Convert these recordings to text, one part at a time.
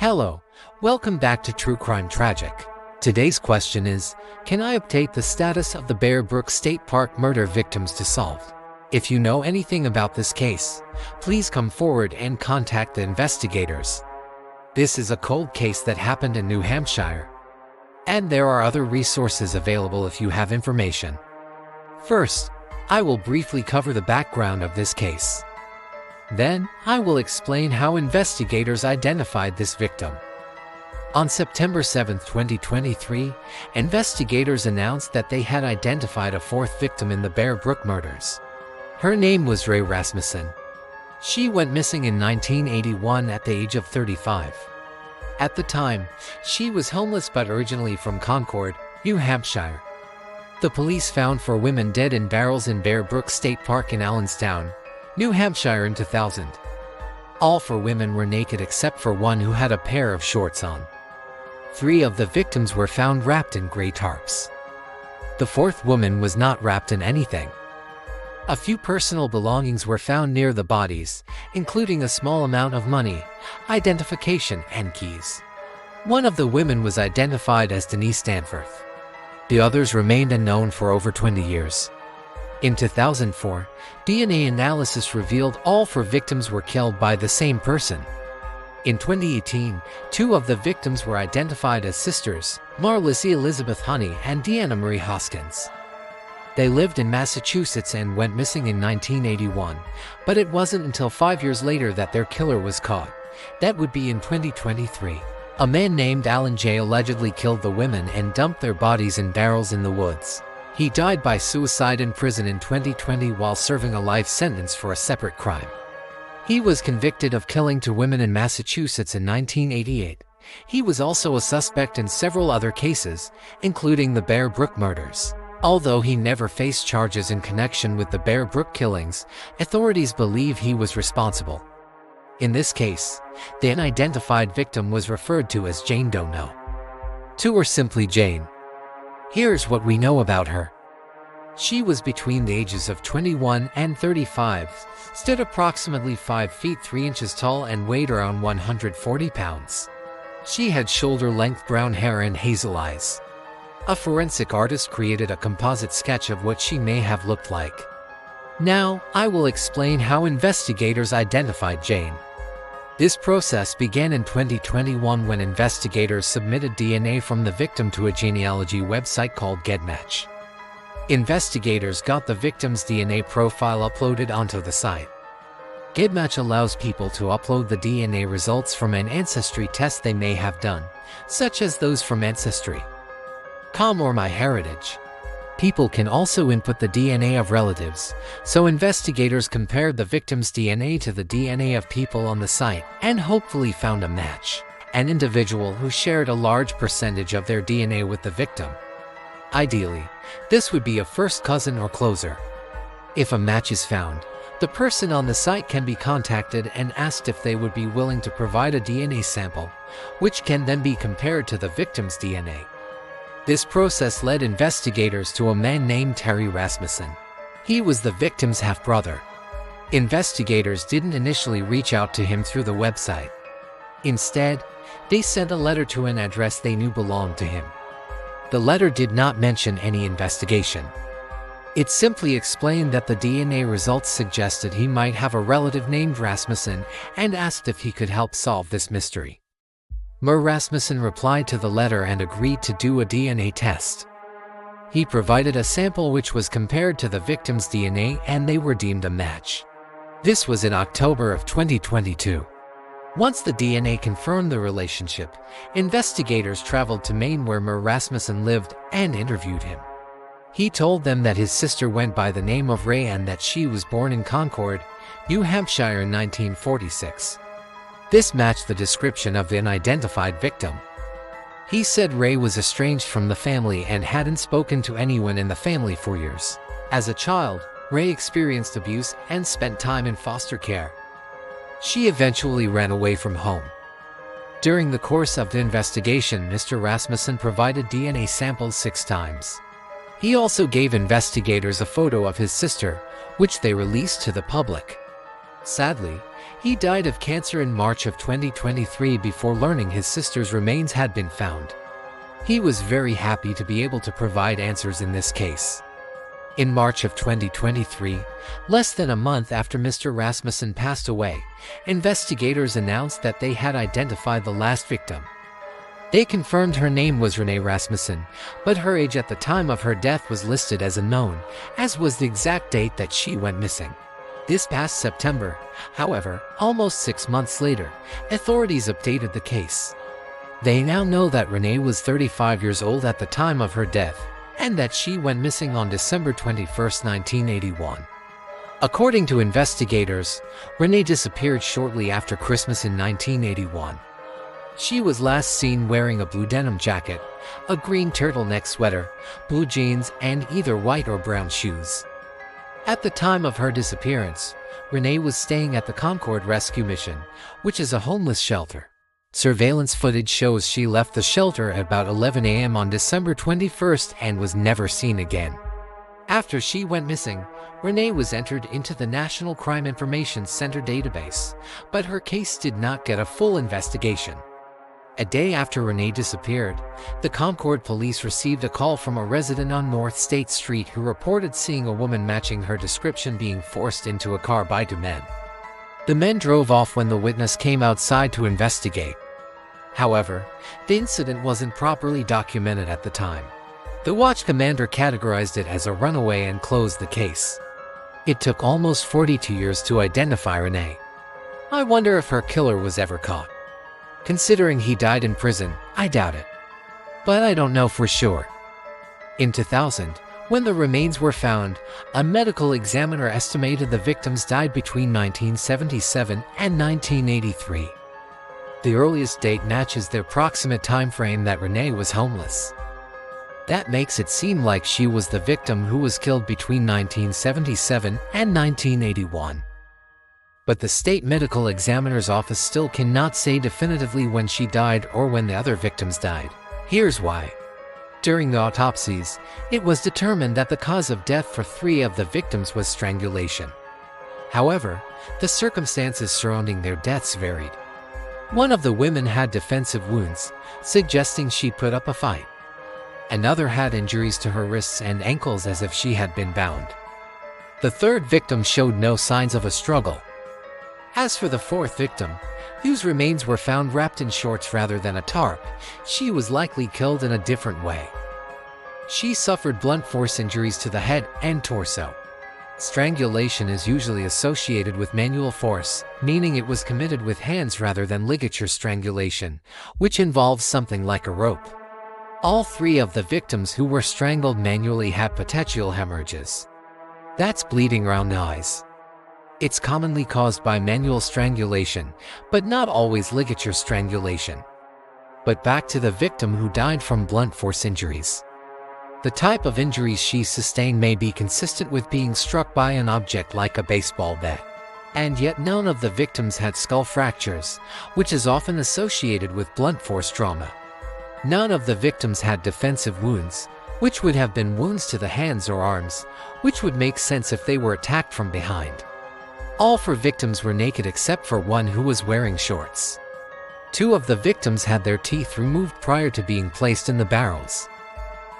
Hello, welcome back to True Crime Tragic. Today's question is, can I update the status of the Brook State Park murder victims to solved? If you know anything about this case, please come forward and contact the investigators. This is a cold case that happened in New Hampshire, and there are other resources available if you have information. First, I will briefly cover the background of this case. Then, I will explain how investigators identified this victim. On September 7, 2023, investigators announced that they had identified a fourth victim in the Bear Brook murders. Her name was Rea Rasmussen. She went missing in 1981 at the age of 35. At the time, she was homeless but originally from Concord, New Hampshire. The police found 4 women dead in barrels in Brook State Park in Allenstown, New Hampshire in 2000. All 4 women were naked except for one who had a pair of shorts on. 3 of the victims were found wrapped in gray tarps. The 4th woman was not wrapped in anything. A few personal belongings were found near the bodies, including a small amount of money, identification, and keys. One of the women was identified as Denise Danforth. The others remained unknown for over 20 years. In 2004, DNA analysis revealed all 4 victims were killed by the same person. In 2018, 2 of the victims were identified as sisters, Marlissy Elizabeth Honey and Deanna Marie Hoskins. They lived in Massachusetts and went missing in 1981, but it wasn't until 5 years later that their killer was caught. That would be in 2023. A man named Alan J. allegedly killed the women and dumped their bodies in barrels in the woods. He died by suicide in prison in 2020 while serving a life sentence for a separate crime. He was convicted of killing 2 women in Massachusetts in 1988. He was also a suspect in several other cases, including the Bear Brook murders. Although he never faced charges in connection with the Bear Brook killings, authorities believe he was responsible. In this case, the unidentified victim was referred to as Jane Doe, or simply Jane. Here's what we know about her. She was between the ages of 21 and 35, stood approximately 5 feet 3 inches tall and weighed around 140 pounds. She had shoulder-length brown hair and hazel eyes. A forensic artist created a composite sketch of what she may have looked like. Now, I will explain how investigators identified Jane. This process began in 2021 when investigators submitted DNA from the victim to a genealogy website called GetMatch. Investigators got the victim's DNA profile uploaded onto the site. GetMatch allows people to upload the DNA results from an ancestry test they may have done, such as those from Ancestry.com or MyHeritage. People can also input the DNA of relatives, so investigators compared the victim's DNA to the DNA of people on the site and hopefully found a match, an individual who shared a large percentage of their DNA with the victim. Ideally, this would be a first cousin or closer. If a match is found, the person on the site can be contacted and asked if they would be willing to provide a DNA sample, which can then be compared to the victim's DNA. This process led investigators to a man named Terry Rasmussen. He was the victim's half-brother. Investigators didn't initially reach out to him through the website. Instead, they sent a letter to an address they knew belonged to him. The letter did not mention any investigation. It simply explained that the DNA results suggested he might have a relative named Rasmussen and asked if he could help solve this mystery. Rea Rasmussen replied to the letter and agreed to do a DNA test. He provided a sample which was compared to the victim's DNA and they were deemed a match. This was in October of 2022. Once the DNA confirmed the relationship, investigators traveled to Maine where Rea Rasmussen lived and interviewed him. He told them that his sister went by the name of Rea and that she was born in Concord, New Hampshire in 1946. This matched the description of the unidentified victim. He said Rea was estranged from the family and hadn't spoken to anyone in the family for years. As a child, Rea experienced abuse and spent time in foster care. She eventually ran away from home. During the course of the investigation, Mr. Rasmussen provided DNA samples 6 times. He also gave investigators a photo of his sister, which they released to the public. Sadly, He died of cancer in March of 2023 before learning his sister's remains had been found. He was very happy to be able to provide answers in this case. In March of 2023, less than a month after Mr. Rasmussen passed away, investigators announced that they had identified the last victim. They confirmed her name was Rea Rasmussen, but her age at the time of her death was listed as unknown, as was the exact date that she went missing. This past September, however, almost 6 months later, authorities updated the case. They now know that Rea was 35 years old at the time of her death, and that she went missing on December 21, 1981. According to investigators, Rea disappeared shortly after Christmas in 1981. She was last seen wearing a blue denim jacket, a green turtleneck sweater, blue jeans, and either white or brown shoes. At the time of her disappearance, Rea was staying at the Concord Rescue Mission, which is a homeless shelter. Surveillance footage shows she left the shelter at about 11 a.m. on December 21st and was never seen again. After she went missing, Rea was entered into the National Crime Information Center database, but her case did not get a full investigation. A day after Rea disappeared, the Concord police received a call from a resident on North State Street who reported seeing a woman matching her description being forced into a car by two men. The men drove off when the witness came outside to investigate. However, the incident wasn't properly documented at the time. The watch commander categorized it as a runaway and closed the case. It took almost 42 years to identify Rea. I wonder if her killer was ever caught. Considering he died in prison, I doubt it. But I don't know for sure. In 2000, when the remains were found, a medical examiner estimated the victims died between 1977 and 1983. The earliest date matches the approximate time frame that Rea was homeless. That makes it seem like she was the victim who was killed between 1977 and 1981. But the state medical examiner's office still cannot say definitively when she died or when the other victims died. Here's why. During the autopsies, it was determined that the cause of death for 3 of the victims was strangulation. However, the circumstances surrounding their deaths varied. One of the women had defensive wounds, suggesting she put up a fight. Another had injuries to her wrists and ankles as if she had been bound. The third victim showed no signs of a struggle. As for the fourth victim, whose remains were found wrapped in shorts rather than a tarp, she was likely killed in a different way. She suffered blunt force injuries to the head and torso. Strangulation is usually associated with manual force, meaning it was committed with hands rather than ligature strangulation, which involves something like a rope. All 3 of the victims who were strangled manually had petechial hemorrhages. That's bleeding around the eyes. It's commonly caused by manual strangulation, but not always ligature strangulation. But back to the victim who died from blunt force injuries. The type of injuries she sustained may be consistent with being struck by an object like a baseball bat. And yet none of the victims had skull fractures, which is often associated with blunt force trauma. None of the victims had defensive wounds, which would have been wounds to the hands or arms, which would make sense if they were attacked from behind. All 4 victims were naked except for one who was wearing shorts. 2 of the victims had their teeth removed prior to being placed in the barrels.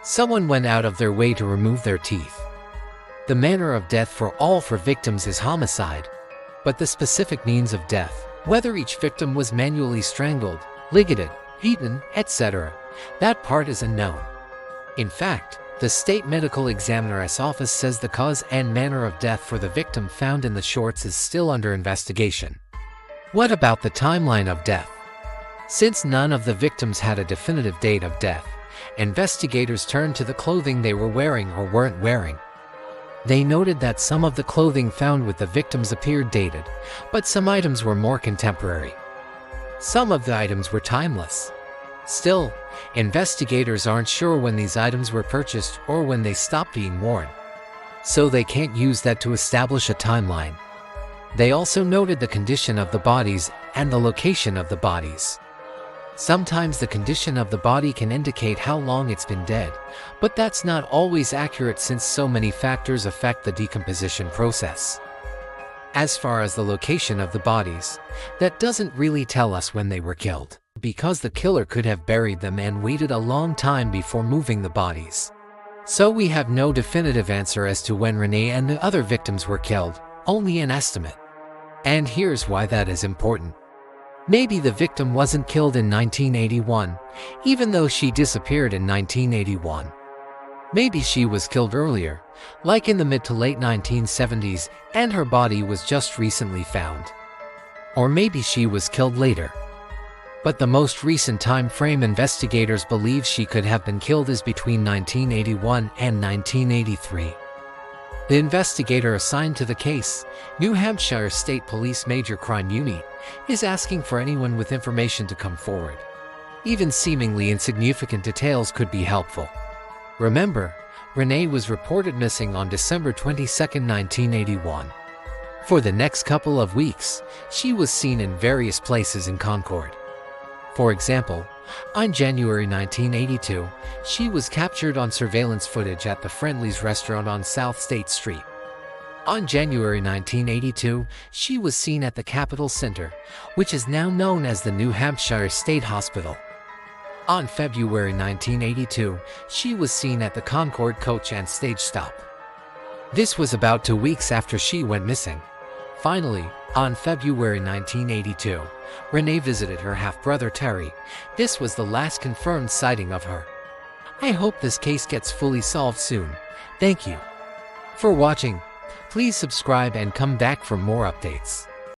Someone went out of their way to remove their teeth. The manner of death for all 4 victims is homicide, but the specific means of death, whether each victim was manually strangled, ligated, beaten, etc., that part is unknown. In fact, the state medical examiner's office says the cause and manner of death for the victim found in the shorts is still under investigation. What about the timeline of death? Since none of the victims had a definitive date of death, investigators turned to the clothing they were wearing or weren't wearing. They noted that some of the clothing found with the victims appeared dated, but some items were more contemporary. Some of the items were timeless. Still, investigators aren't sure when these items were purchased or when they stopped being worn, so they can't use that to establish a timeline. They also noted the condition of the bodies and the location of the bodies. Sometimes the condition of the body can indicate how long it's been dead, but that's not always accurate since so many factors affect the decomposition process. As far as the location of the bodies, that doesn't really tell us when they were killed, because the killer could have buried them and waited a long time before moving the bodies. So we have no definitive answer as to when Renee and the other victims were killed, only an estimate. And here's why that is important. Maybe the victim wasn't killed in 1981, even though she disappeared in 1981. Maybe she was killed earlier, like in the mid to late 1970s, and her body was just recently found. Or maybe she was killed later. But the most recent time frame investigators believe she could have been killed is between 1981 and 1983. The investigator assigned to the case, New Hampshire State Police Major Crime Unit, is asking for anyone with information to come forward. Even seemingly insignificant details could be helpful. Remember, Renee was reported missing on December 22, 1981. For the next couple of weeks, she was seen in various places in Concord. For example, on January 1982, she was captured on surveillance footage at the Friendly's restaurant on South State Street. On January 1982, she was seen at the Capitol Center, which is now known as the New Hampshire State Hospital. On February 1982, she was seen at the Concord coach and stage stop. This was about 2 weeks after she went missing. Finally, on February 1982, Renee visited her half-brother Terry. This was the last confirmed sighting of her. I hope this case gets fully solved soon. Thank you for watching. Please subscribe and come back for more updates.